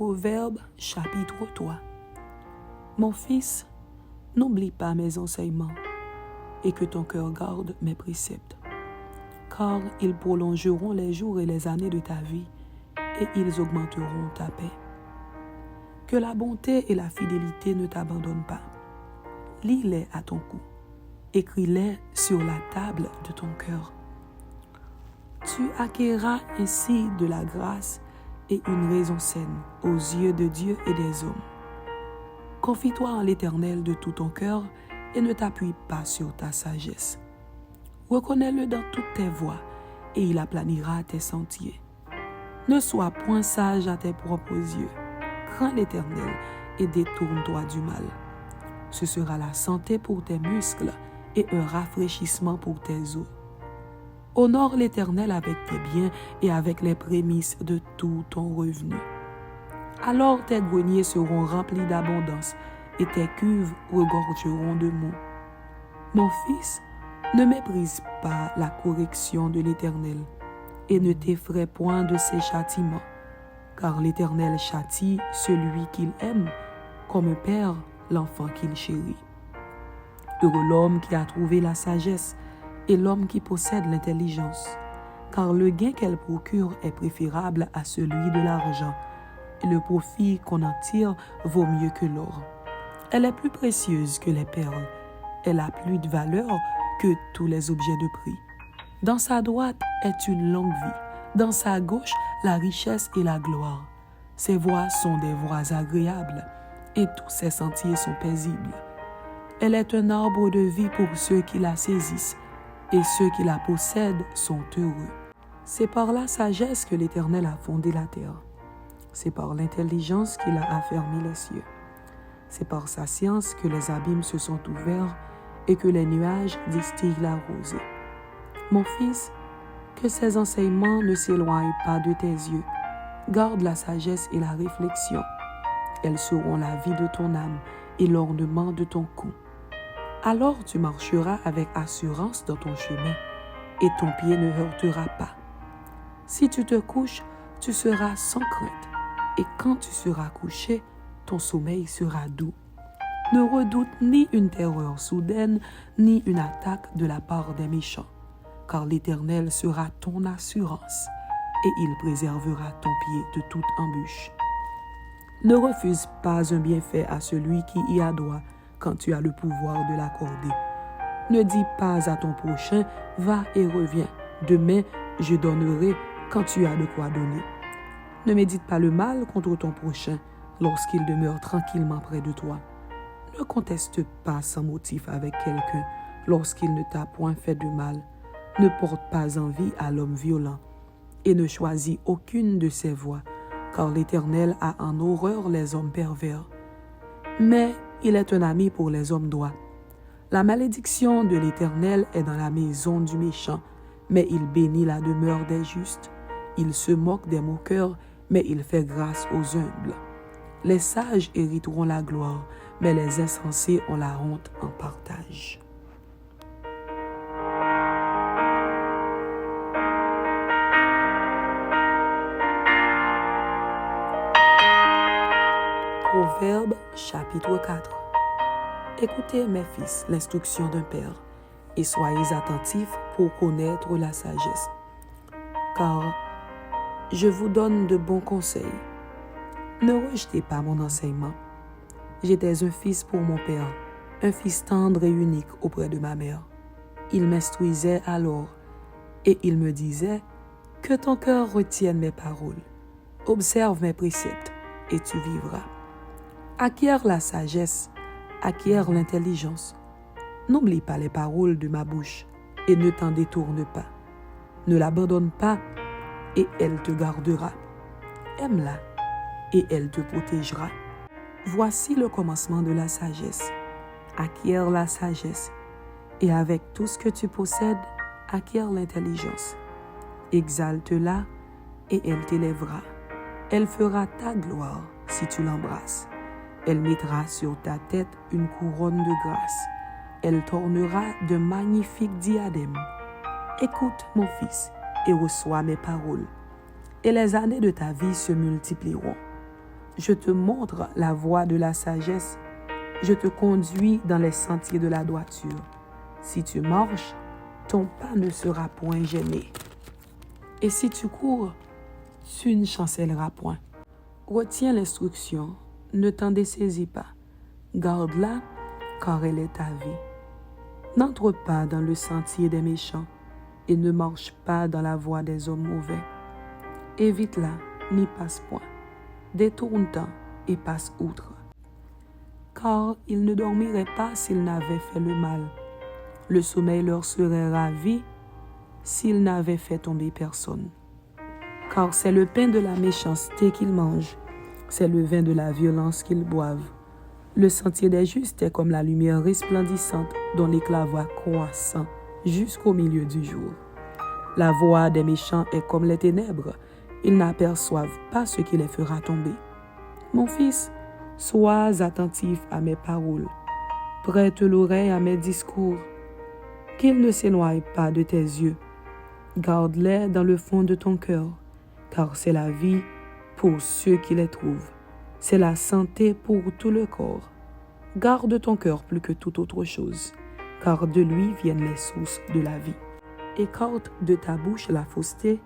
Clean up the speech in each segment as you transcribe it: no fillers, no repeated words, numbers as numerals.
Proverbe chapitre 3. Mon fils, n'oublie pas mes enseignements et que ton cœur garde mes préceptes, car ils prolongeront les jours et les années de ta vie et ils augmenteront ta paix. Que la bonté et la fidélité ne t'abandonnent pas. Lis-les à ton cou. Écris-les sur la table de ton cœur. Tu acquerras ainsi de la grâce et une raison saine aux yeux de Dieu et des hommes. Confie-toi en l'Éternel de tout ton cœur et ne t'appuie pas sur ta sagesse. Reconnais-le dans toutes tes voies et il aplanira tes sentiers. Ne sois point sage à tes propres yeux. Crains l'Éternel et détourne-toi du mal. Ce sera la santé pour tes muscles et un rafraîchissement pour tes os. Honore l'Éternel avec tes biens et avec les prémices de tout ton revenu. Alors tes greniers seront remplis d'abondance et tes cuves regorgeront de mots. Mon fils, ne méprise pas la correction de l'Éternel et ne t'effraie point de ses châtiments, car l'Éternel châtie celui qu'il aime, comme un père l'enfant qu'il chérit. Heureux l'homme qui a trouvé la sagesse et l'homme qui possède l'intelligence, car le gain qu'elle procure est préférable à celui de l'argent, et le profit qu'on en tire vaut mieux que l'or. Elle est plus précieuse que les perles, elle a plus de valeur que tous les objets de prix. Dans sa droite est une longue vie, dans sa gauche la richesse et la gloire. Ses voies sont des voies agréables, et tous ses sentiers sont paisibles. Elle est un arbre de vie pour ceux qui la saisissent, et ceux qui la possèdent sont heureux. C'est par la sagesse que l'Éternel a fondé la terre. C'est par l'intelligence qu'il a affermi les cieux. C'est par sa science que les abîmes se sont ouverts et que les nuages distillent la rosée. Mon fils, que ces enseignements ne s'éloignent pas de tes yeux. Garde la sagesse et la réflexion. Elles seront la vie de ton âme et l'ornement de ton cou. Alors tu marcheras avec assurance dans ton chemin et ton pied ne heurtera pas. Si tu te couches, tu seras sans crainte et quand tu seras couché, ton sommeil sera doux. Ne redoute ni une terreur soudaine, ni une attaque de la part des méchants, car l'Éternel sera ton assurance et il préservera ton pied de toute embûche. Ne refuse pas un bienfait à celui qui y a droit quand tu as le pouvoir de l'accorder. Ne dis pas à ton prochain, va et reviens. Demain, je donnerai quand tu as de quoi donner. Ne médite pas le mal contre ton prochain lorsqu'il demeure tranquillement près de toi. Ne conteste pas sans motif avec quelqu'un lorsqu'il ne t'a point fait de mal. Ne porte pas envie à l'homme violent et ne choisis aucune de ses voies, car l'Éternel a en horreur les hommes pervers. Mais il est un ami pour les hommes droits. La malédiction de l'Éternel est dans la maison du méchant, mais il bénit la demeure des justes. Il se moque des moqueurs, mais il fait grâce aux humbles. Les sages hériteront la gloire, mais les insensés ont la honte en partage. Proverbe chapitre 4. Écoutez, mes fils, l'instruction d'un père, et soyez attentifs pour connaître la sagesse. Car je vous donne de bons conseils. Ne rejetez pas mon enseignement. J'étais un fils pour mon père, un fils tendre et unique auprès de ma mère. Il m'instruisait alors, et il me disait, que ton cœur retienne mes paroles. Observe mes préceptes, et tu vivras. Acquiert la sagesse, acquiert l'intelligence. N'oublie pas les paroles de ma bouche et ne t'en détourne pas. Ne l'abandonne pas et elle te gardera. Aime-la et elle te protégera. Voici le commencement de la sagesse. Acquiert la sagesse et avec tout ce que tu possèdes, acquiert l'intelligence. Exalte-la et elle t'élèvera. Elle fera ta gloire si tu l'embrasses. Elle mettra sur ta tête une couronne de grâce. Elle t'ornera de magnifiques diadèmes. Écoute, mon fils, et reçois mes paroles, et les années de ta vie se multiplieront. Je te montre la voie de la sagesse. Je te conduis dans les sentiers de la droiture. Si tu marches, ton pas ne sera point gêné. Et si tu cours, tu ne chancelleras point. Retiens l'instruction, ne t'en dessaisis pas. Garde-la, car elle est ta vie. N'entre pas dans le sentier des méchants, et ne marche pas dans la voie des hommes mauvais. Évite-la, n'y passe point. Détourne-t'en et passe outre. Car ils ne dormiraient pas s'ils n'avaient fait le mal. Le sommeil leur serait ravi s'ils n'avaient fait tomber personne. Car c'est le pain de la méchanceté qu'ils mangent, c'est le vin de la violence qu'ils boivent. Le sentier des justes est comme la lumière resplendissante dont l'éclat va croissant jusqu'au milieu du jour. La voie des méchants est comme les ténèbres, ils n'aperçoivent pas ce qui les fera tomber. Mon fils, sois attentif à mes paroles, prête l'oreille à mes discours, qu'ils ne s'éloignent pas de tes yeux. Garde-les dans le fond de ton cœur, car c'est la vie pour ceux qui les trouvent. C'est la santé pour tout le corps. Garde ton cœur plus que toute autre chose, car de lui viennent les sources de la vie. Écarte de ta bouche la fausseté,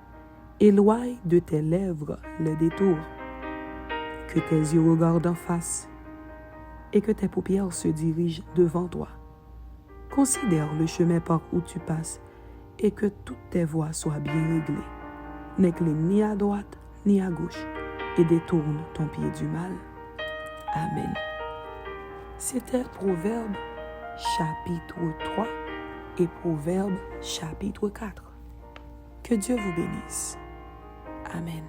éloigne de tes lèvres les détours. Que tes yeux regardent en face et que tes paupières se dirigent devant toi. Considère le chemin par où tu passes et que toutes tes voies soient bien réglées. N'incline ni à droite ni à gauche et détourne ton pied du mal. Amen. C'était Proverbe chapitre 3 et Proverbe chapitre 4. Que Dieu vous bénisse. Amen.